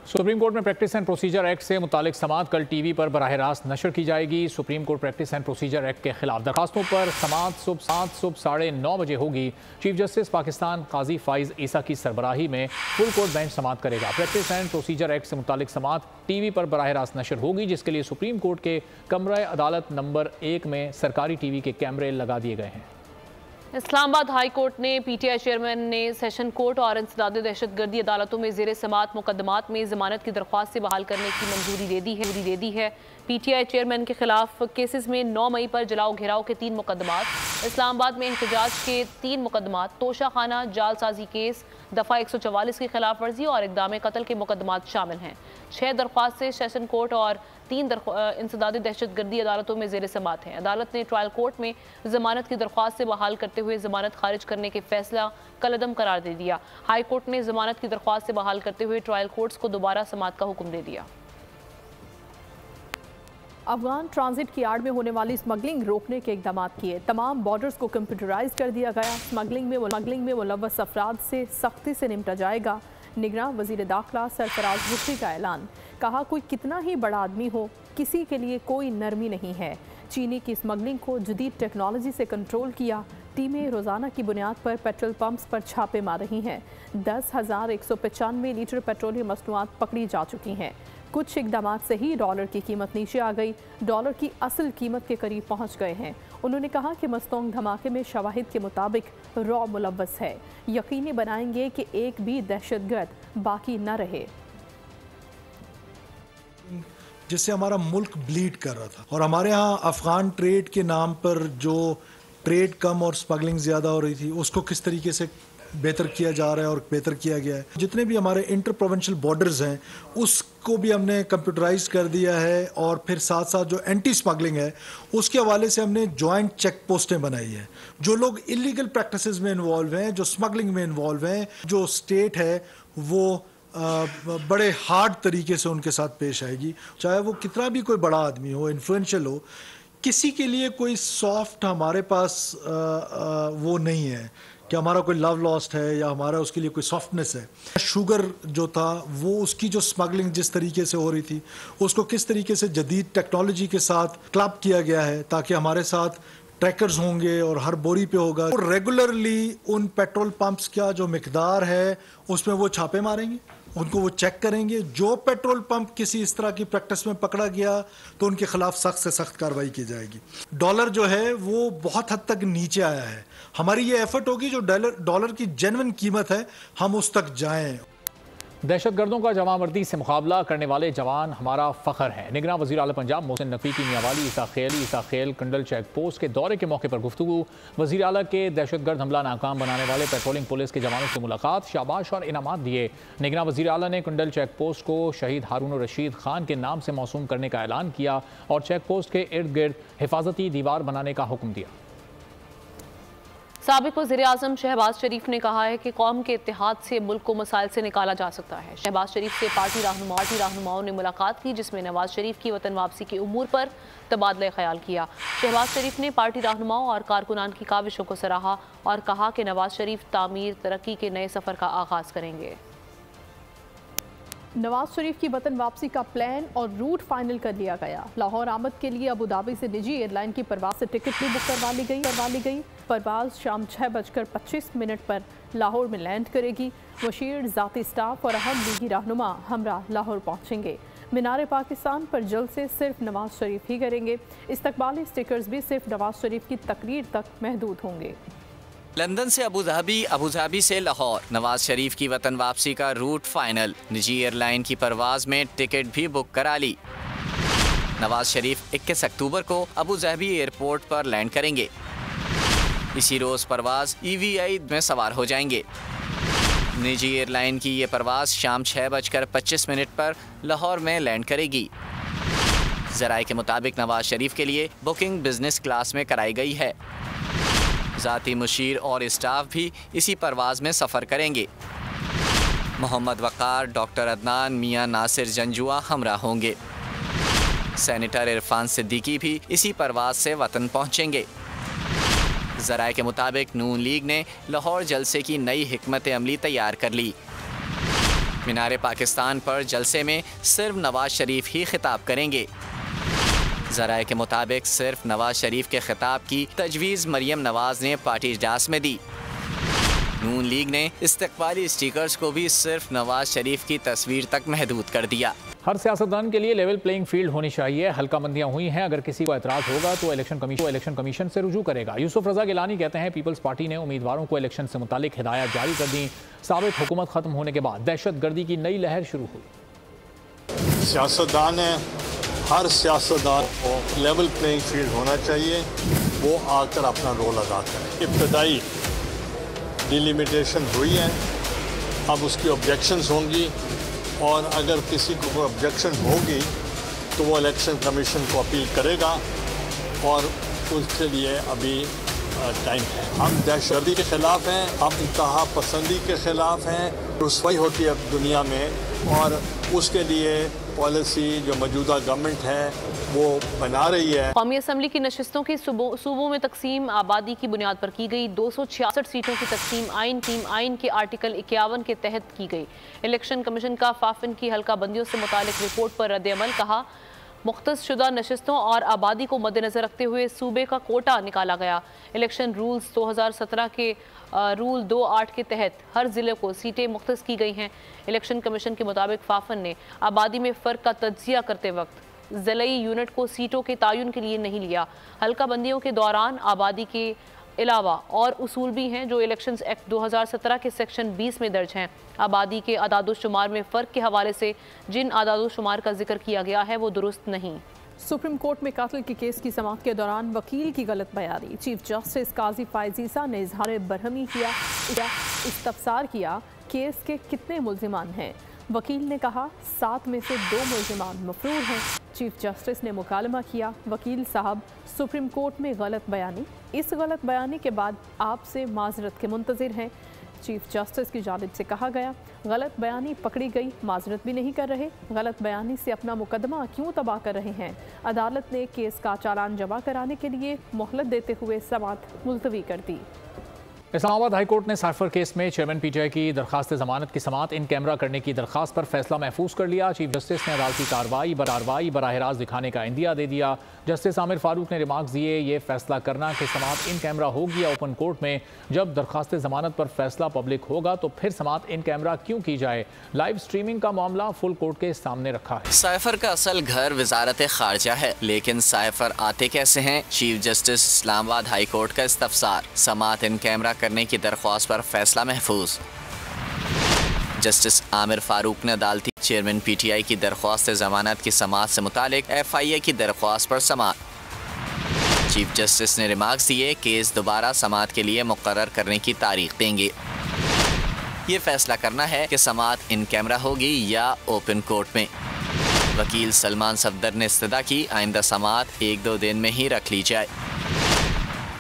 Supreme court में practice and procedure act से मुतालिक समाअत कल टीवी पर बराह रास्त नशर की जाएगी। Supreme court practice and procedure act के खिलाफ दरखास्तों पर समाअत सुबह 9:30 बजे होगी। चीफ जस्टिस पाकिस्तान काजी फाइज ईसा की सरबराही में फुल कोर्ट बेंच समाअत करेगा। प्रैक्टिस एंड प्रोसीजर एक्ट से मुतालिक समाअत टीवी पर बराह रास्त नशर होगी, जिसके लिए सुप्रीम कोर्ट के कमरा अदालत नंबर 1 में सरकारी टीवी के कैमरे लगा दिए गए हैं। इस्लामाबाद हाई कोर्ट ने पीटीआई चेयरमैन ने सेशन कोर्ट और इंसदादी दहशतगर्दी अदालतों में जेर समाअत मुकदमात में जमानत की दरख्वास्त से बहाल करने की मंजूरी दे दी है। पीटीआई चेयरमैन के खिलाफ केसेस में 9 मई पर जलाओ घेराव के 3 मुकदमात, इस्लामाबाद में एहतजाज के 3 मुकदमात, तोशाखाना जालसाजी केस, दफ़ा 144 की खिलाफ वर्जी और इक़दाम कत्ल के मुकदमात शामिल हैं। 6 दरख्वास्त से सेशन कोर्ट और 3 इंसदादी दहशतगर्दी अदालतों में जेर समाअत हैं। अदालत ने ट्रायल कोर्ट में जमानत की दरख्वास्त से बहाल करते हुए जमानत खारिज करने के फैसला कलअदम करार दे दिया। हाई कोर्ट ने जमानत की दरख्वास्त से बहाल करते हुए ट्रायल कोर्ट्स को दोबारा समाअत का हुक्म दे दिया। अफगान ट्रांजिट की आड़ में होने वाली स्मगलिंग रोकने के इकदाम किए। तमाम बॉर्डर्स को कंप्यूटराइज कर दिया गया। स्मगलिंग में मुलव्वस अफराद से सख्ती से निपटा जाएगा। निगरान वज़ीर दाखिला सरफराज बुखरी का ऐलान। कहा, कोई कितना ही बड़ा आदमी हो, किसी के लिए कोई नरमी नहीं है। चीनी की स्मगलिंग को जदीद टेक्नोलॉजी से कंट्रोल किया। टीमें रोज़ाना की बुनियाद पर पेट्रोल पंप्स पर छापे मार रही हैं। 10,195 लीटर पेट्रोलियम मसनूआत पकड़ी जा चुकी हैं। कुछ इकदाम से ही डॉलर की कीमत नीचे आ गई, डॉलर की असल कीमत के करीब पहुंच गए हैं। उन्होंने कहा कि मस्तोंग धमाके में शवाहिद के मुताबिक रॉ मुलव्वस है। यकीनी बनाएंगे कि एक भी दहशतगर्द बाकी न रहे। जिससे हमारा मुल्क ब्लीड कर रहा था और हमारे यहाँ अफगान ट्रेड के नाम पर जो ट्रेड कम और स्मगलिंग ज़्यादा हो रही थी, उसको किस तरीके से बेहतर किया जा रहा है और बेहतर किया गया है। जितने भी हमारे इंटर प्रोविंशियल बॉर्डर्स हैं उसको भी हमने कंप्यूटराइज कर दिया है और फिर साथ साथ जो एंटी स्मगलिंग है उसके हवाले से हमने जॉइंट चेक पोस्टें बनाई हैं। जो लोग इलीगल प्रैक्टिसेस में इन्वॉल्व हैं, जो स्मगलिंग में इन्वॉल्व हैं, जो स्टेट है वो बड़े हार्ड तरीके से उनके साथ पेश आएगी। चाहे वो कितना भी कोई बड़ा आदमी हो, इन्फ्लुएंशियल हो, किसी के लिए कोई सॉफ्ट हमारे पास वो नहीं है कि हमारा कोई लव लॉस्ट है या हमारा उसके लिए कोई सॉफ्टनेस है। शुगर जो था वो उसकी जो स्मगलिंग जिस तरीके से हो रही थी उसको किस तरीके से जदीद टेक्नोलॉजी के साथ क्लब किया गया है ताकि हमारे साथ ट्रैकर्स होंगे और हर बोरी पे होगा। तो रेगुलरली उन पेट्रोल पंप्स का जो मिकदार है उसमें वो छापे मारेंगे, उनको वो चेक करेंगे। जो पेट्रोल पंप किसी इस तरह की प्रैक्टिस में पकड़ा गया तो उनके खिलाफ सख्त से सख्त कार्रवाई की जाएगी। डॉलर जो है वो बहुत हद तक नीचे आया है। हमारी ये एफर्ट होगी जो डॉलर की जेन्युइन कीमत है हम उस तक जाएं। दहशतगर्दों का जमामर्दी से मुकाबला करने वाले जवान हमारा फ़ख्र है। निगरान वज़ीर आला पंजाब मोहसिन नकवी की मियांवाली ईसा खेल कंडल चेक पोस्ट के दौरे के मौके पर गुफ्तगू। वज़ीर आला के दहशतगर्द हमला नाकाम बनाने वाले पेट्रोलिंग पुलिस के जवानों से मुलाकात, शाबाश और इनामात दिए। निगरान वज़ीर आला ने कंडल चेक पोस्ट को शहीद हारून रशीद खान के नाम से मौसूम करने का ऐलान किया और चेक पोस्ट के इर्द गिर्द हिफाजती दीवार बनाने का हुक्म दिया। साबिक़ वज़ीर-ए-आज़म शहबाज शरीफ ने कहा है कि कौम के इत्तेहाद से मुल्क को मसाइल से निकाला जा सकता है। शहबाज शरीफ से पार्टी रहनुमाओं ने मुलाकात की, जिसमें नवाज शरीफ की वतन वापसी के उमूर पर तबादला ख्याल किया। शहबाज शरीफ ने पार्टी रहनुमाओं और कारकुनान की काविशों को सराहा और कहा कि नवाज शरीफ तामीर तरक्की के नए सफ़र का आगाज़ करेंगे। नवाज शरीफ की वतन वापसी का प्लान और रूट फाइनल कर लिया गया। लाहौर आमद के लिए अबू धाबी से निजी एयरलाइन की परवाज से टिकट भी बुक करवा ली गई। परवाज शाम 6:25 पर लाहौर में लैंड करेगी। वशीर, ज़ाती स्टाफ और अहम लीगी रहनुमा हमरा लाहौर पहुँचेंगे। मीनार पाकिस्तान पर जल्द से सिर्फ नवाज शरीफ ही करेंगे। इस्तकबाली स्टिकर्स भी सिर्फ नवाज शरीफ की तकरीर तक महदूद होंगे। लंदन से अबू धाबी से लाहौर, नवाज शरीफ की वतन वापसी का रूट फाइनल। निजी एयरलाइन की परवाज में टिकट भी बुक करा ली। नवाज शरीफ 21 अक्टूबर को अबू धाबी एयरपोर्ट पर लैंड करेंगे। इसी रोज परवाज EVI में सवार हो जाएंगे। निजी एयरलाइन की ये परवाज शाम 6:25 पर लाहौर में लैंड करेगी। ज़राए के मुताबिक नवाज शरीफ के लिए बुकिंग बिजनेस क्लास में कराई गई है। ज़ाती मुशीर और स्टाफ भी इसी परवाज़ में सफ़र करेंगे। मोहम्मद वक़ार, डॉक्टर अदनान, मियाँ नासिर जंजुआ हमरा होंगे। सेनेटर इरफान सिद्दीकी भी इसी परवाज़ से वतन पहुँचेंगे। ज़राए के मुताबिक नून लीग ने लाहौर जलसे की नई हिकमत अमली तैयार कर ली। मीनार पाकिस्तान पर जलसे में सिर्फ नवाज शरीफ ही खिताब करेंगे। ज़राए के मुताबिक सिर्फ नवाज शरीफ के खिताब की तजवीज़ मरियम नवाज ने पार्टी इजलास में दी। नून लीग ने इस्तकबाली स्टिकर्स को भी सिर्फ नवाज शरीफ की तस्वीर तक महदूद कर दिया। हर सियासतदान के लिए लेवल प्लेइंग फील्ड होनी चाहिए। हल्काबंदियां हुई हैं, अगर किसी को एतराज़ होगा तो इलेक्शन कमीशन से रुजू करेगा। यूसुफ रजा गिलानी कहते हैं पीपल्स पार्टी ने उम्मीदवारों को इलेक्शन से मुतालिक हिदायत जारी कर दी। साबित हुकूमत खत्म होने के बाद दहशत गर्दी की नई लहर शुरू हुई। सियासतदान है, हर सियासतदान को लेवल प्लेइंग फील्ड होना चाहिए, वो आकर अपना रोल अदा करें। इब्तदाई डिलिमिटेशन हुई है, अब उसकी ऑब्जेक्शंस होंगी और अगर किसी को कोई ऑब्जेक्शन होगी तो वो इलेक्शन कमीशन को अपील करेगा और उसके लिए अभी टाइम है। हम दहशतगर्दी के ख़िलाफ़ हैं, हम इंतहा पसंदी के ख़िलाफ़ हैं। रुसवाई होती है दुनिया में और उसके लिए पॉलिसी जो मौजूदा गवर्नमेंट है वो बना रही है। कौमी असम्बली की नशिस्तों की सूबों में तकसीम आबादी की बुनियाद पर की गई। 266 सीटों की तकसीम टीम आइन के आर्टिकल 51 के तहत की गई। इलेक्शन कमीशन का फाफिन की हल्का बंदियों से मुतालिक रिपोर्ट पर रद्द-ए-अमल। कहा मुख्तसरशुदा नशिस्तों और आबादी को मद्देनजर रखते हुए सूबे का कोटा निकाला गया। इलेक्शन रूल्स 2017 के रूल 2(8) के तहत हर ज़िले को सीटें मुख्तस की गई हैं। इलेक्शन कमीशन के मुताबिक फाफन ने आबादी में फ़र्क का तज्जिया करते वक्त ज़िलई यूनिट को सीटों के तायुन के लिए नहीं लिया। हल्का बंदियों के दौरान आबादी के अलावा और उसूल भी हैं जो इलेक्शन एक्ट 2017 के सेक्शन 20 में दर्ज हैं। आबादी के आदादोशुमार में फ़र्क के हवाले से जिन आदादोशुमार का जिक्र किया गया है वो दुरुस्त नहीं। सुप्रीम कोर्ट में कातिल के केस की समाअत के दौरान वकील की गलत बयानी। चीफ जस्टिस काजी फायजीसा ने इजहार बरहमी किया, इस्तफसार किया केस के कितने मुल्जिमान हैं। वकील ने कहा 7 में से 2 मुल्जिमान मफरूर हैं। चीफ जस्टिस ने मुकालमा किया, वकील साहब सुप्रीम कोर्ट में गलत बयानी, इस गलत बयानी के बाद आपसे माजरत के मुंतज़िर हैं। चीफ जस्टिस की जानिब से कहा गया गलत बयानी पकड़ी गई, माजरत भी नहीं कर रहे, गलत बयानी से अपना मुकदमा क्यों तबाह कर रहे हैं। अदालत ने केस का चालान जमा कराने के लिए मोहलत देते हुए समाअत मुलतवी कर दी। इस्लामाबाद हाई कोर्ट ने साइफर केस में चेयरमैन पीटीआई की दरखास्त जमानत की समाअत इन कैमरा करने की दरखास्त पर फैसला महफूज कर लिया। चीफ जस्टिस ने अदालती कार्रवाई बराह रास्त दिखाने का इंदिया दे दिया। जस्टिस आमिर फारूक ने रिमार्क्स दिए, ये फैसला करना कि समाअत इन कैमरा होगी या ओपन कोर्ट में, जब दरखास्त जमानत पर फैसला पब्लिक होगा तो फिर समाअत इन कैमरा क्यों की जाए। लाइव स्ट्रीमिंग का मामला फुल कोर्ट के सामने रखा है। साइफर का असल घर वजारत खारजा है, लेकिन साइफर आते कैसे हैं। Chief justice Islamabad high court का इस्तफसार, समाअत इन कैमरा करने की दरख्वास्त पर फैसला महफूज। जस्टिस आमिर फारूक ने अदालती चेयरमैन पीटीआई की दरख्वास्त जमानत की समाअत से मुतालिक FIA की दरख्वास्त पर समाअत। चीफ जस्टिस ने रिमार्क्स दिए, केस दोबारा समाअत के लिए मुकर्रर करने की तारीख देंगे। ये फैसला करना है कि समाअत इन कैमरा होगी या ओपन कोर्ट में। वकील सलमान सफदर ने इस्तदा की, आइंदा समाअत 1-2 दिन में ही रख ली जाए।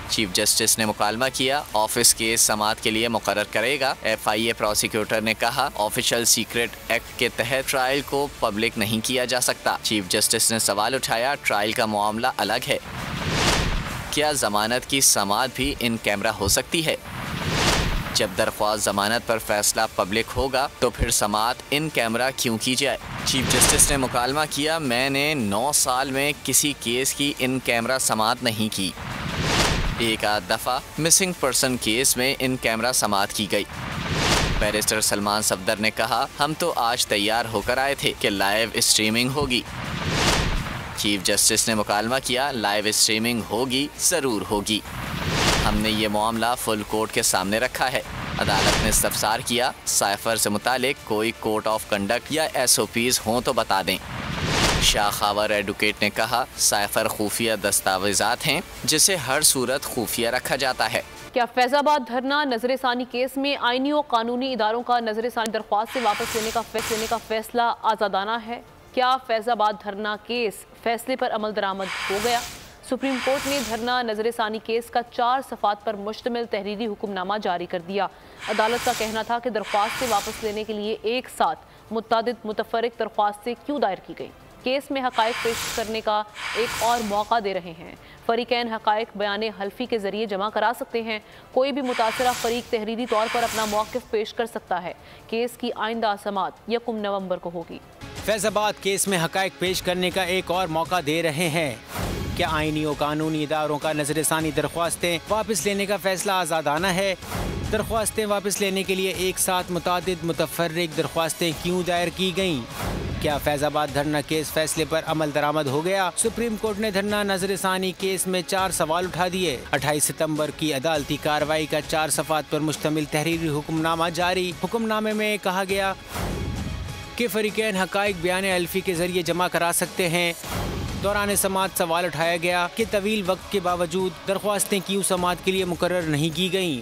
चीफ जस्टिस ने मुकालमा किया, ऑफिस केस समाअत के लिए मुकर्रर करेगा। FIA प्रोसिक्यूटर ने कहा ऑफिशियल सीक्रेट एक्ट के तहत ट्रायल को पब्लिक नहीं किया जा सकता। चीफ जस्टिस ने सवाल उठाया, ट्रायल का मामला अलग है, क्या जमानत की समाअत भी इन कैमरा हो सकती है। जब दरख्वास्त जमानत पर फैसला पब्लिक होगा तो फिर समाअत इन कैमरा क्यों की जाए। चीफ जस्टिस ने मुकालमा किया, मैंने 9 साल में किसी केस की इन कैमरा समाअत नहीं की। एक आध दफ़ा मिसिंग पर्सन केस में इन कैमरा समाअत की गई। बैरिस्टर सलमान सफदर ने कहा, हम तो आज तैयार होकर आए थे कि लाइव स्ट्रीमिंग होगी। चीफ जस्टिस ने मुकालमा किया, लाइव स्ट्रीमिंग होगी, ज़रूर होगी। हमने ये मामला फुल कोर्ट के सामने रखा है। अदालत ने इस्तफसार किया, साइफर से मुतालिक कोई कोड ऑफ कंडक्ट या SOPs हों तो बता दें। शाह खावर एडवोकेट ने कहा, साइफर खुफिया दस्तावेजात हैं जिसे हर सूरत खुफिया रखा जाता है। क्या फैजाबाद धरना नजरसानी केस में आईनी और कानूनी इदारों का नजरसानी दरख्वास्त से वापस लेने का फैसला आज़ादाना है। क्या फैजाबाद धरना केस फैसले पर अमल दरामद हो गया। सुप्रीम कोर्ट ने धरना नजरसानी केस का 4 सफ़ात पर मुश्तमिल तहरीरी हुक्मनामा जारी कर दिया। अदालत का कहना था कि दरख्वास्त से वापस लेने के लिए एक साथ मुतअद्दिद मुतफर्रिक दरख्वास्तें क्यों दायर की गई। केस में हकायक पेश करने का एक और मौका दे रहे हैं। फरीकैन हकायक बयान हल्फी के जरिए जमा करा सकते हैं। कोई भी मुतासरा फरीक तहरीरी तौर पर अपना मौक़िफ़ पेश कर सकता है। केस की आइंदा समाअत 1 नवंबर को होगी। फैजाबाद केस में हकायक पेश करने का एक और मौका दे रहे हैं। क्या आईनी और कानूनी इदारों का नजरसानी दरख्वास्तें वापस लेने का फैसला आज़ादाना है? दरख्वास्तें वापस लेने के लिए एक साथ मुतादिद मुतफर्रिक दरख्वास्तें क्यों दायर की गईं? क्या फैजाबाद धरना केस फैसले पर अमल दरामद हो गया? सुप्रीम कोर्ट ने धरना नजरसानी केस में 4 सवाल उठा दिए। 28 सितंबर की अदालती कार्रवाई का 4 सफ़ात पर मुश्तमिल तहरीरी हुक्मनामा जारी। हुक्मनामे में कहा गया कि फरीकैन हकायक बयान अल्फी के जरिए जमा करा सकते हैं। दौरान समाअत सवाल उठाया गया कि तवील वक्त के बावजूद दरख्वास्तें क्यों समाअत के लिए मुकर्रर नहीं की गईं।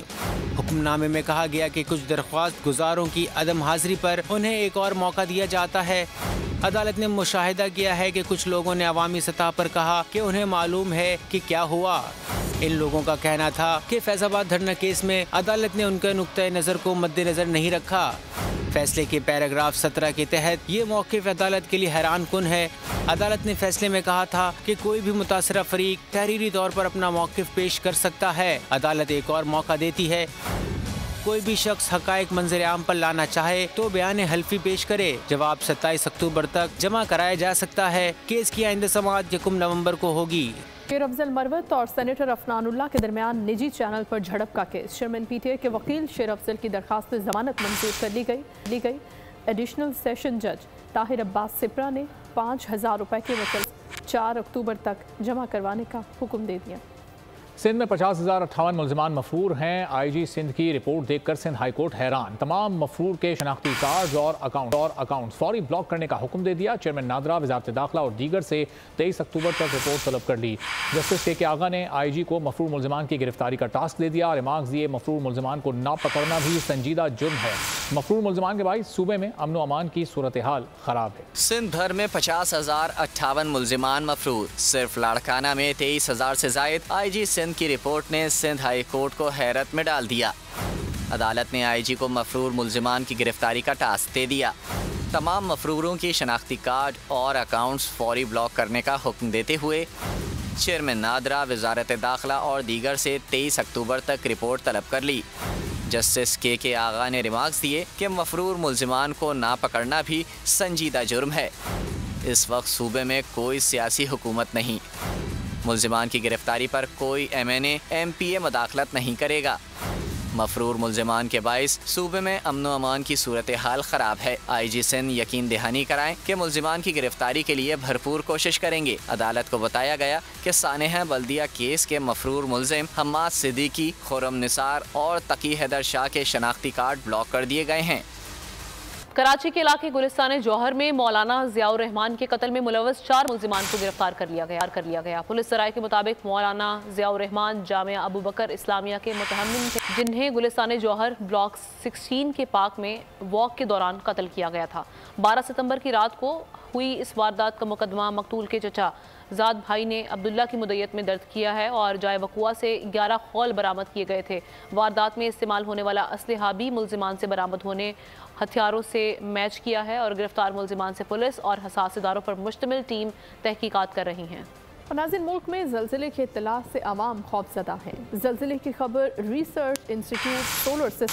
हुक्मनामे में कहा गया कि कुछ दरख्वास्त गुजारों की अदम हाजिरी पर उन्हें एक और मौका दिया जाता है। अदालत ने मुशाहिदा किया है कि कुछ लोगों ने अवामी सतह पर कहा कि उन्हें मालूम है कि क्या हुआ। इन लोगों का कहना था कि फैजाबाद धरना केस में अदालत ने उनके नुक्ते नज़र को मद्देनजर नहीं रखा। फैसले के पैराग्राफ 17 के तहत ये मौक़िफ़ अदालत के लिए हैरान कुन है। अदालत ने फैसले में कहा था कि कोई भी मुतासरा फरीक तहरीरी तौर पर अपना मौक़िफ़ पेश कर सकता है। अदालत एक और मौका देती है। कोई भी शख्स हकायक मंजर आम पर लाना चाहे तो बयान हल्फी पेश करे। जवाब 27 अक्टूबर तक जमा कराया जा सकता है। केस की आइंदा समाअत 1 नवंबर को होगी। शेर अफजल मरवत और सेनेटर अफनानुल्लाह के दरमियान निजी चैनल पर झड़प का केस। चेयरमैन पीटीआई के वकील शेर अफजल की दरखास्त जमानत मंजूर कर ली गई। एडिशनल सेशन जज ताहिर अब्बास सिप्रा ने 5000 रुपए के वकल 4 अक्टूबर तक जमा करवाने का हुक्म दे दिया। सिंध में 50,058 मुलजमान मफरूर हैं। IG सिंध की रिपोर्ट देखकर सिंध हाईकोर्ट हैरान। तमाम मफरूर के शनाख्ती कार्ड और अकाउंट फौरी ब्लॉक करने का हुक्म दे दिया। चेयरमैन नादरा, वजारत दाखिला और दीगर से 23 अक्टूबर तक रिपोर्ट तलब कर ली। जस्टिस के आगा ने IG को मफरूर मुलजमान की गिरफ्तारी का टास्क दे दिया। रिमार्क्स दिए, मफरूर मुलजमान को ना पकड़ना भी संजीदा जुर्म है। मफरूर मुलजमान के बाइस सूबे में अमन व अमान की सूरत हाल खराब है। सिंध भर में 50,058 मुलजमान मफरूर। सिर्फ लाड़काना में 23,000 से जायद। IG सिंध की रिपोर्ट ने सिंध हाई कोर्ट को हैरत में डाल दिया। अदालत ने IG को मफरूर मुलजमान की गिरफ्तारी का टास्क दे दिया। तमाम मफरूरों की शनाख्ती कार्ड और अकाउंट्स फौरी ब्लॉक करने का हुक्म देते हुए चेयरमैन नादरा, वजारत दाखिला और दीगर से 23 अक्टूबर तक रिपोर्ट तलब कर ली। जस्टिस के आगा ने रिमार्क्स दिए कि मफरूर मुलजमान को ना पकड़ना भी संजीदा जुर्म है। इस वक्त सूबे में कोई सियासी हुकूमत नहीं। मुलजमान की गिरफ्तारी पर कोई MNA MPA मदाखलत नहीं करेगा। मफरूर मुलजमान के बाइस सूबे में अमन व अमान की सूरत हाल ख़राब है। IG सिंध यकीन दहानी कराएं कि मुलजमान की गिरफ्तारी के लिए भरपूर कोशिश करेंगे। अदालत को बताया गया कि सानेहा बल्दिया केस के मफरूर मुलजिम हम्माद सिद्दीकी, खुर्रम निसार और तकी हैदर शाह के शनाख्ती कार्ड ब्लॉक कर दिए गए हैं। कराची के इलाके गुलिस्तान जौहर में मौलाना ज़ियाउर रहमान के कत्ल में मुलव्वस 4 मुलजिमान को गिरफ्तार कर लिया गया। पुलिस सराय के मुताबिक मौलाना ज़ियाउर रहमान जामिया अबू बकर इस्लामिया के मुतहम्मिन थे, जिन्हें गुलिस्तान जौहर ब्लॉक 16 के पार्क में वॉक के दौरान कत्ल किया गया था। 12 सितंबर की रात को हुई इस वारदात का मुकदमा मकतूल के चचा ज़ाद भाई ने अब्दुल्ला की मुद्दत में दर्ज किया है और जाए वक़ुआ से 11 खौल बरामद किए गए थे। वारदात में इस्तेमाल होने वाला असलहा भी मुलजिमान से बरामद होने हथियारों से मैच किया है और गिरफ्तार मुलजिमान से पुलिस और हसास इदारों पर मुश्तमिल टीम तहकीकात कर रही हैं। नाज़रीन, मुल्क में ज़लज़ले के इत्तला से आवाम खौफज़दा है। ज़लज़ले की खबर research institute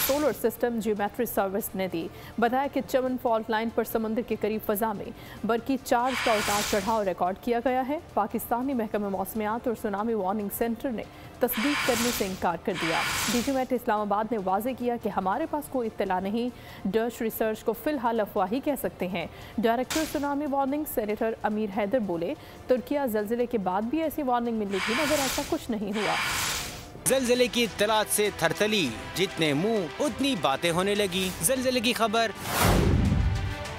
solar system geometry service ने दी। बताया कि चमन फॉल्ट लाइन पर समंदर के करीब फ़ज़ा में बरकी चार्ज का उतार चढ़ाव रिकॉर्ड किया गया है। पाकिस्तानी महकमा मौसमियात और सुनामी वार्निंग सेंटर ने तस्दीक करने से इनकार कर दिया। DGMET इस्लामाबाद ने वाज़े किया कि हमारे पास कोई इत्तला नहीं। डच रिसर्च को फ़िलहाल अफवाही कह सकते हैं। डायरेक्टर सुनामी वार्निंग सेनेटर अमीर हैदर बोले, तुर्किया ज़लज़ले के बाद भी ऐसी वार्निंग मिली थी मगर ऐसा कुछ नहीं हुआ। ज़लज़ले की इत्तलात से थरथली, जितने मुंह उतनी बातें होने लगी। ज़लज़ले की खबर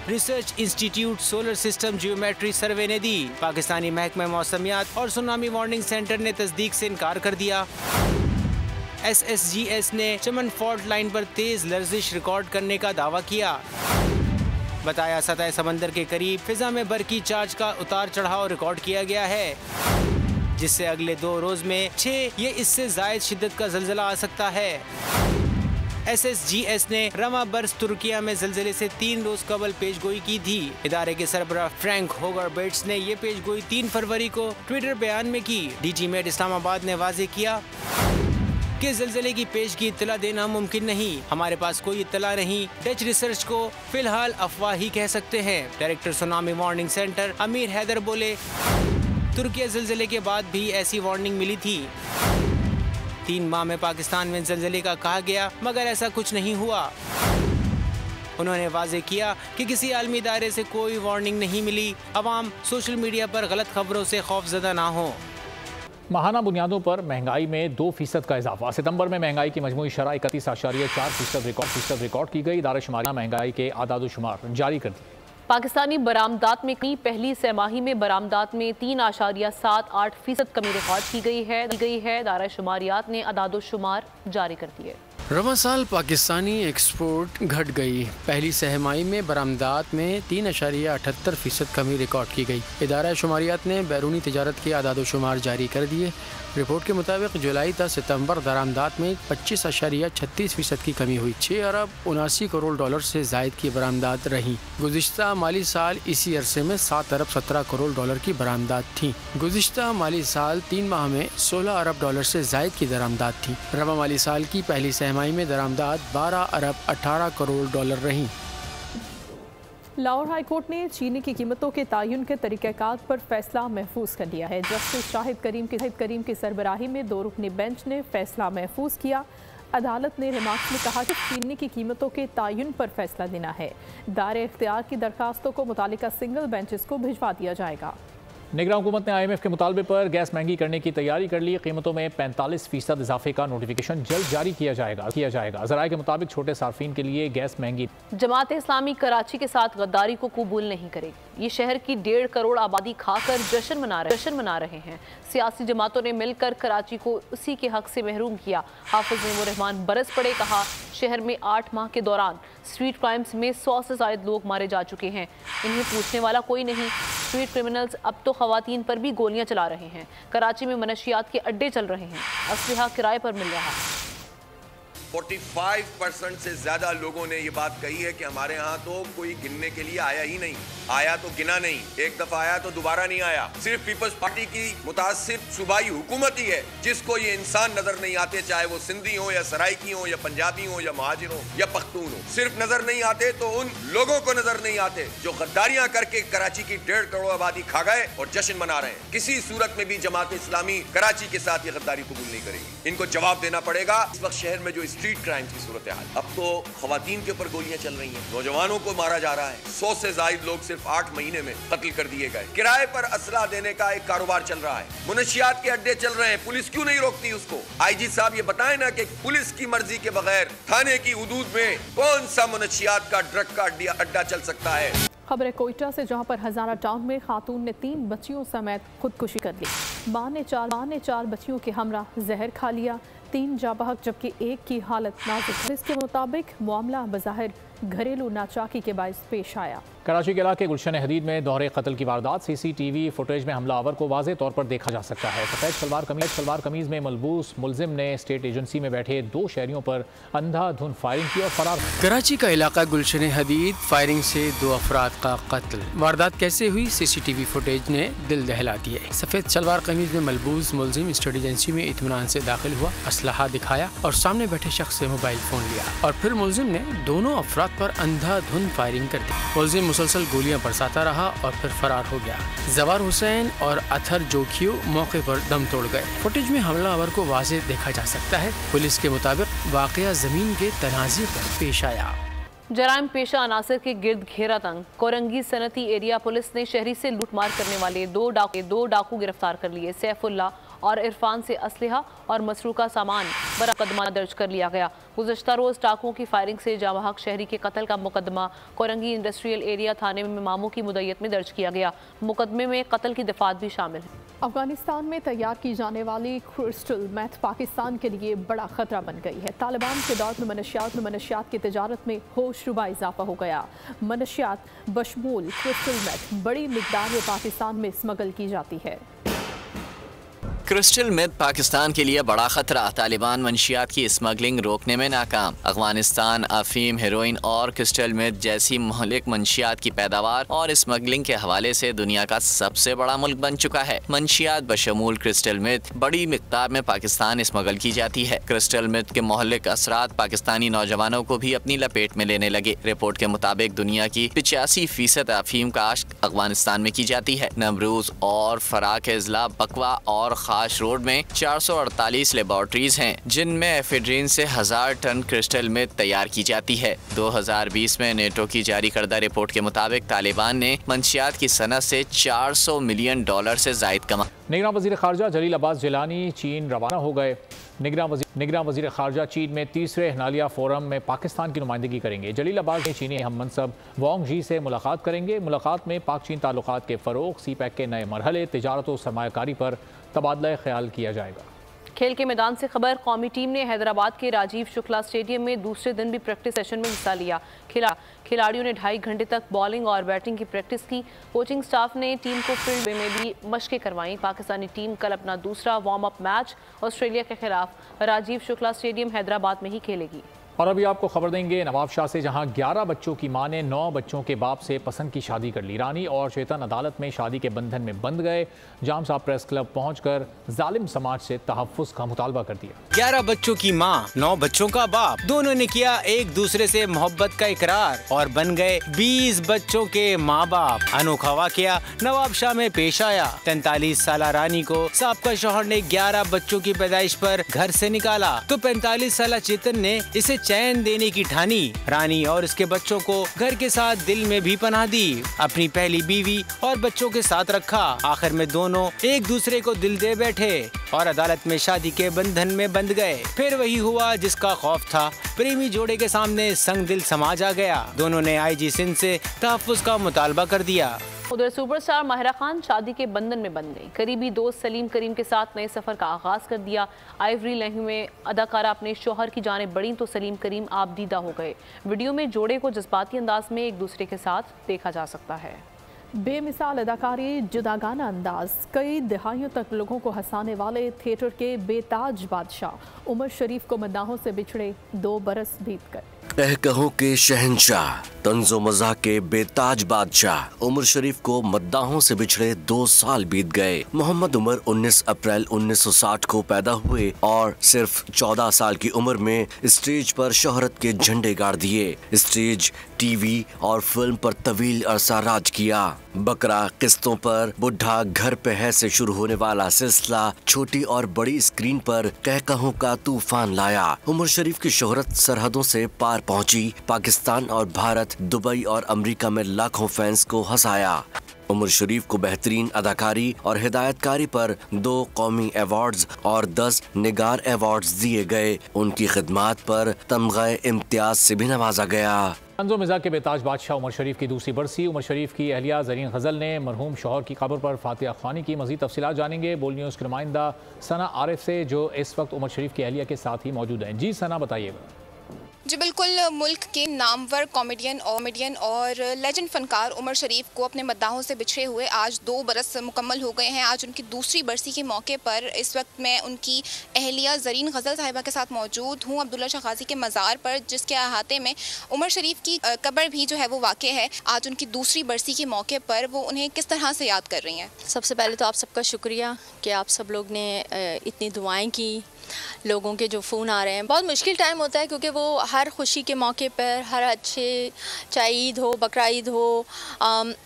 research institute solar system geometry survey ने दी। पाकिस्तानी महकमा मौसमियात और सुनामी वार्निंग सेंटर ने तस्दीक से इनकार कर दिया। SSGS ने चमन फॉल्ट लाइन पर तेज लर्जिश रिकॉर्ड करने का दावा किया। बताया सतह समंदर के करीब फिजा में बरकी चार्ज का उतार चढ़ाव रिकॉर्ड किया गया है, जिससे अगले 2 रोज में 6 या इससे जायद शिद्दत का ज़लज़ला आ सकता है। SSGS ने रमा बर्स तुर्किया में ज़लज़ले से 3 रोज कबल पेशगोई की थी। इदारे के सरबराह फ्रैंक होगर बेट्स ने ये पेशगोई 3 फरवरी को ट्विटर बयान में की। DG मेट इस्लामाबाद ने वाजे किया कि ज़लज़ले की पेश की इत्तला देना मुमकिन नहीं, हमारे पास कोई इत्तला नहीं। डच रिसर्च को फिलहाल अफवाह ही कह सकते हैं। डायरेक्टर सुनामी वार्निंग सेंटर अमीर हैदर बोले, तुर्किया ज़लज़ले के बाद भी ऐसी वार्निंग मिली थी। 3 माह में पाकिस्तान में ज़लज़ले का कहा गया, मगर ऐसा कुछ नहीं हुआ। उन्होंने वाजे किया कि किसी आलमी इदारे से कोई वार्निंग नहीं मिली। अवाम सोशल मीडिया पर गलत खबरों से खौफजदा ना हो। माहाना बुनियादों पर महंगाई में 2% का इजाफा। सितंबर में महंगाई की मजमूई शरह 31.4% रिकॉर्ड की गई। इदारा शुमारिया महंगाई के आदाद-ओ-शुमार जारी कर दी। पाकिस्तानी बरामदात में पहली सहमाही में बरामदात में 3.78% कमी रिकॉर्ड की गई है। इदारा शुमारियात ने आदाद-ओ-शुमार जारी कर दिए। रवा साल पाकिस्तानी एक्सपोर्ट घट गई। पहली सहमाही में बरामदात में 3.78% कमी रिकॉर्ड की गई। इदारा शुमारियात ने बैरूनी तिजारत के आदाद-ओ-शुमार जारी कर दिए। रिपोर्ट के मुताबिक जुलाई तक सितंबर दरामदात में 25.36% की कमी हुई। 6 अरब 79 करोड़ डॉलर से जायद की बरामदात रही। गुज़िश्ता माली साल इसी अरसे में 7 अरब 17 करोड़ डॉलर की बरामदात थी। गुज़िश्ता माली साल 3 माह में 16 अरब डॉलर से जायद की दरामदात थी। रवा माली साल की पहली सहमाही में दरामदात 12 अरब 18 करोड़ डॉलर रही। लाहौर हाई कोर्ट ने चीनी की कीमतों के तयन के तरीक़ाकार पर फैसला महफूज कर लिया है। जस्टिस शाहिद करीम की सरबराही में 2 रुकनी बेंच ने फैसला महफूज किया। अदालत ने रिमार्क्स में कहा कि चीनी की कीमतों के तयन पर फैसला देना है। दायरे इख्तियार की दरखास्तों को मुतालिका सिंगल बेंचेस को भिजवा दिया जाएगा। निगरान हुकूमत ने IMF के मुतालबे पर गैस महंगी करने की तैयारी कर ली। कीमतों में 45% इजाफे का नोटिफिकेशन जल्द जारी किया जाएगा। ज़राए के मुताबिक छोटे सार्फिन के लिए गैस महंगी। जमात इस्लामी कराची के साथ गद्दारी को कबूल नहीं करेगी। ये शहर की 1.5 करोड़ आबादी खाकर जश्न मना रहे हैं। सियासी जमातों ने मिलकर कराची को उसी के हक से महरूम किया। हाफिज नईमुर रहमान बरस पड़े, कहा शहर में 8 माह के दौरान स्ट्रीट क्राइम्स में 100 से ज़ायद लोग मारे जा चुके हैं। इन्हें पूछने वाला कोई नहीं। स्ट्रीट क्रिमिनल्स अब तो खवातीन पर भी गोलियां चला रहे हैं। कराची में मनशियात के अड्डे चल रहे हैं। असलहा किराए पर मिल रहा है। 45% से ज्यादा लोगों ने ये बात कही है कि हमारे यहाँ तो कोई गिनने के लिए आया ही नहीं। आया तो गिना नहीं, एक दफा आया तो दोबारा नहीं आया। सिर्फ पीपल्स पार्टी की मुतासिब सूबाई हुकूमत ही है जिसको ये इंसान नजर नहीं आते, चाहे वो सिंधी हो या सराइकी हो या पंजाबी हो या महाजिर हो या पख्तून हो। सिर्फ नजर नहीं आते तो उन लोगों को नजर नहीं आते जो गद्दारियां करके कराची की 1.5 करोड़ आबादी खा गए और जश्न मना रहे हैं। किसी सूरत में भी जमात इस्लामी कराची के साथ ये गद्दारी कबूल नहीं करेगी। इनको जवाब देना पड़ेगा। इस वक्त शहर में जो स्ट्रीट क्राइम्स की सूरत हाल, अब तो खवातीन के ऊपर गोलियां चल रही हैं, नौजवानों को मारा जा रहा है। 100 से ज्यादा लोग सिर्फ 8 महीने में कत्ल कर दिए गए। किराए पर असला देने का एक कारोबार चल रहा है। मुनशियात के अड्डे चल रहे हैं, पुलिस क्यों नहीं रोकती उसको? IG साहब ये बताएं ना कि पुलिस की मर्जी के बगैर थाने की हुदूद में कौन सा मुनशियात का ड्रग का अड्डा चल सकता है। खबर है कोयटा से, जहां पर हजारा टाउन में खातून ने 3 बच्चियों समेत खुदकुशी कर ली। मां ने 4 बच्चियों के हमरा जहर खा लिया। 3 जाबहक जबकि 1 की हालत नाजुक है। इसके मुताबिक मामला बज़ाहिर घरेलू नाचाकी के बायस पेश आया। कराची के इलाके गुलशन हदीद में दोहरे कत्ल की वारदात। CCTV फुटेज में हमलावर को वाज़े तौर पर देखा जा सकता है। सफ़ेद सलवार कमीज में मलबूस मुलजिम ने स्टेट एजेंसी में बैठे 2 शहरियों पर अंधाधुंध फायरिंग की और फरार। कराची का इलाका गुलशन हदीद, फायरिंग से 2 अफराद का कत्ल। वारदात कैसे हुई, CCTV फुटेज ने दिल दहला दिए। सफेद सलवार कमीज में मलबूस मुलजिम स्टेट एजेंसी में इत्मीनान से दाखिल हुआ, असलहा दिखाया और सामने बैठे शख्स से मोबाइल फोन लिया और फिर मुलजिम ने दोनों अफराद पर अंधाधुंध फायरिंग कर दी। मुलजिम मुसलसल गोलियां बरसाता रहा और फिर फरार हो गया। जवार हुसैन और अथर जोखियो मौके पर दम तोड़ गए। फुटेज में हमलावर को वाज़े देखा जा सकता है। पुलिस के मुताबिक वाकया जमीन के तनाज़े पर पेश आया। जराइम पेशा अनासर के गिर्द घेरा तंग। कोरंगी सनती एरिया पुलिस ने शहरी से लूटमार करने वाले 2 डाकू गिरफ्तार कर लिए। सैफुल्ला और इरफान से असलहा और मसरूका सामान पर मुकदमा दर्ज कर लिया गया। गुज़श्ता रोज़ डाकुओं की फायरिंग से जामहक शहरी के कत्ल का मुकदमा कोरंगी इंडस्ट्रियल एरिया थाने में मामू की मुद्दत में दर्ज किया गया। मुकदमे में कत्ल की दफात भी शामिल है। अफगानिस्तान में तैयार की जाने वाली क्रिस्टल मैथ पाकिस्तान के लिए बड़ा खतरा बन गई है। तालिबान के दौर में मनशियात की तजारत में होशरुबा इजाफा हो गया। मनशियात बशमूल क्रिस्टल मैथ बड़ी मिकदार में पाकिस्तान में स्मगल की जाती है। क्रिस्टल मेथ पाकिस्तान के लिए बड़ा खतरा, तालिबान मंशियात की स्मगलिंग रोकने में नाकाम। अफगानिस्तान अफीम, हेरोइन और क्रिस्टल मेथ जैसी महलिक मंशियात की पैदावार और स्मगलिंग के हवाले से दुनिया का सबसे बड़ा मुल्क बन चुका है। मंशियात बशमूल क्रिस्टल मेथ बड़ी मिकदार में पाकिस्तान स्मगल की जाती है। क्रिस्टल मेथ के महलिक असरात पाकिस्तानी नौजवानों को भी अपनी लपेट में लेने लगे। रिपोर्ट के मुताबिक दुनिया की 85% अफीम काश्त अफगानिस्तान में की जाती है। नमरूज और फरा के अजला, बकवा और खाश रोड में 448 लेबोरेटरीज हैं जिनमें एफेड्रीन से 1000 टन क्रिस्टल मेथ तैयार की जाती है। 2020 में नेटो की जारी करदा रिपोर्ट के मुताबिक तालिबान ने मंशियात की सनत से $400 मिलियन से जायद कमा। निगरान वज़ीर ख़ारजा जलील अब्बास जिलानी चीन रवाना हो गए। निगरान वज़ीर ख़ारजा चीन में तीसरे हिनालिया फोरम में पाकिस्तान की नुमाइंदगी करेंगे। जलील अब्बास के चीनी हम मनसब वांग जी से मुलाकात करेंगे। मुलाकात में पाक चीन ताल्लुकात के फ़रोग़, सी-पैक के नए मरहले, तिजारत और सरमायाकारी पर तबादला ख्याल किया जाएगा। खेल के मैदान से खबर, कौमी टीम ने हैदराबाद के राजीव शुक्ला स्टेडियम में दूसरे दिन भी प्रैक्टिस सेशन में हिस्सा लिया। खिलाड़ियों ने 2.5 घंटे तक बॉलिंग और बैटिंग की प्रैक्टिस की। कोचिंग स्टाफ ने टीम को फील्ड में भी मशकें करवाईं। पाकिस्तानी टीम कल अपना दूसरा वार्म अप मैच ऑस्ट्रेलिया के खिलाफ राजीव शुक्ला स्टेडियम हैदराबाद में ही खेलेगी। और अभी आपको खबर देंगे नवाब शाह से, जहां 11 बच्चों की मां ने 9 बच्चों के बाप से पसंद की शादी कर ली। रानी और चेतन अदालत में शादी के बंधन में बंध गए। जाम साहब प्रेस क्लब पहुंचकर जालिम समाज से तहफ़्फ़ुज़ का मुतालबा कर दिया। 11 बच्चों की मां, 9 बच्चों का बाप, दोनों ने किया एक दूसरे से मोहब्बत का इकरार और बन गए 20 बच्चों के माँ बाप। अनोखा वाकया नवाब शाह में पेश आया। 43 साला रानी को साबका शौहर ने 11 बच्चों की पैदाइश पर घर से निकाला तो 45 साला चेतन ने इसे चैन देने की ठानी। रानी और इसके बच्चों को घर के साथ दिल में भी पनाह दी। अपनी पहली बीवी और बच्चों के साथ रखा। आखिर में दोनों एक दूसरे को दिल दे बैठे और अदालत में शादी के बंधन में बंध गए। फिर वही हुआ जिसका खौफ था। प्रेमी जोड़े के सामने संग दिल समाज आ गया। दोनों ने IG सिंध से तहफ़्फ़ुज़ का मुतालबा कर दिया। उधर सुपरस्टार माहिरा खान शादी के बंधन में बंध गई। करीबी दोस्त सलीम करीम के साथ नए सफर का आगाज कर दिया। आइवरी लहू में अदाकारा अपने शौहर की जानिब बढ़ी तो सलीम करीम आबदीदा हो गए। वीडियो में जोड़े को जज्बाती अंदाज में एक दूसरे के साथ देखा जा सकता है। बेमिसाल अदाकारी, जुदागाना अंदाज, कई दिहाइयों तक लोगों को हंसाने वाले थिएटर के बेताज बादशाह उमर शरीफ को मद्दाहों से बिछड़े 2 बरस बीत गए। कहकहों के शहंशाह, तंज़ो मज़ाह के बेताज बादशाह उमर शरीफ को मद्दाहों से बिछड़े 2 साल बीत गए। मोहम्मद उमर 19 अप्रैल 1960 को पैदा हुए और सिर्फ 14 साल की उम्र में स्टेज पर शोहरत के झंडे गाड़ दिए। स्टेज, टीवी और फिल्म पर तवील अरसा राज किया। बकरा, किस्तों पर, बुढ़ा, घर पे है से शुरू होने वाला सिलसिला छोटी और बड़ी स्क्रीन पर कहकहों का तूफान लाया। उमर शरीफ की शोहरत सरहदों से पार पहुंची। पाकिस्तान और भारत, दुबई और अमेरिका में लाखों फैंस को हंसाया। उमर शरीफ को बेहतरीन अदाकारी और हिदायतकारी पर 2 कौमी अवार्ड्स और 10 निगार अवार्ड्स दिए गए। उनकी खिदमात पर तमग़े इम्तियाज से भी नवाजा गया। तंज़ो मिज़ाज के बेताज बादशाह उमर शरीफ की दूसरी बरसी। उमर शरीफ की अहलिया ज़रीन गज़ल ने मरहूम शौहर की कब्र पर फातिहा ख्वानी की। मज़ीद तफसीलात जानेंगे बोल न्यूज़ के नुमाइंदा सना आरिफ से, जो इस वक्त उमर शरीफ की अहलिया के साथ ही मौजूद हैं। जी सना, बताइएगा। जी बिल्कुल, मुल्क के नामवर कॉमेडियन और लेजेंड फनकार उमर शरीफ को अपने मद्दाहों से बिछड़े हुए आज 2 बरस मुकम्मल हो गए हैं। आज उनकी दूसरी बरसी के मौके पर इस वक्त मैं उनकी अहलिया ज़रीन गज़ल साहिबा के साथ मौजूद हूँ अब्दुल्ला शाह गाज़ी के मज़ार पर, जिसके अहाते में उमर शरीफ की कब्र भी जो है वो वाक़े है। आज उनकी दूसरी बरसी के मौके पर वो उन्हें किस तरह से याद कर रही हैं? सबसे पहले तो आप सबका शुक्रिया कि आप सब लोग ने इतनी दुआएं की। लोगों के जो फ़ोन आ रहे हैं, बहुत मुश्किल टाइम होता है क्योंकि वो हर खुशी के मौके पर, हर अच्छे, चाहे ईद हो, बकरा ईद हो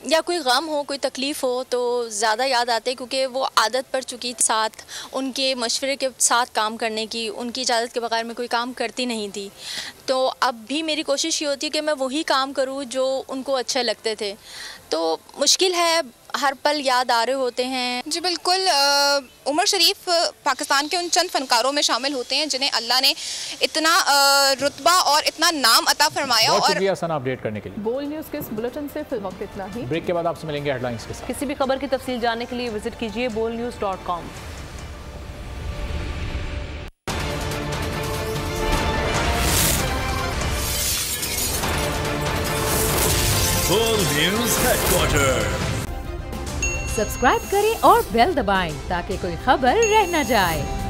या कोई गम हो, कोई तकलीफ़ हो, तो ज़्यादा याद आते हैं क्योंकि वो आदत पड़ चुकी थी साथ उनके मशवरे के साथ काम करने की। उनकी इजाज़त के बगैर मैं कोई काम करती नहीं थी। तो अब भी मेरी कोशिश ये होती है कि मैं वही काम करूँ जो उनको अच्छे लगते थे। तो मुश्किल है, हर पल याद आ रहे होते हैं। जी बिल्कुल, उमर शरीफ पाकिस्तान के उन चंद फनकारों में शामिल होते हैं जिन्हें अल्लाह ने इतना रुतबा और इतना नाम अता फरमाया। बहुत शुक्रिया सना अपडेट करने के लिए। बोल न्यूज़ के इस बुलेटिन से फिल वक्त इतना ही। ब्रेक के बाद आपसे मिलेंगे हेडलाइंस के साथ। किसी भी खबर की तफसील जानने के लिए विजिट कीजिए bolnews.com। बोल न्यूज़ हेडक्वार्टर सब्सक्राइब करें और बेल दबाएं ताकि कोई खबर रह न जाए।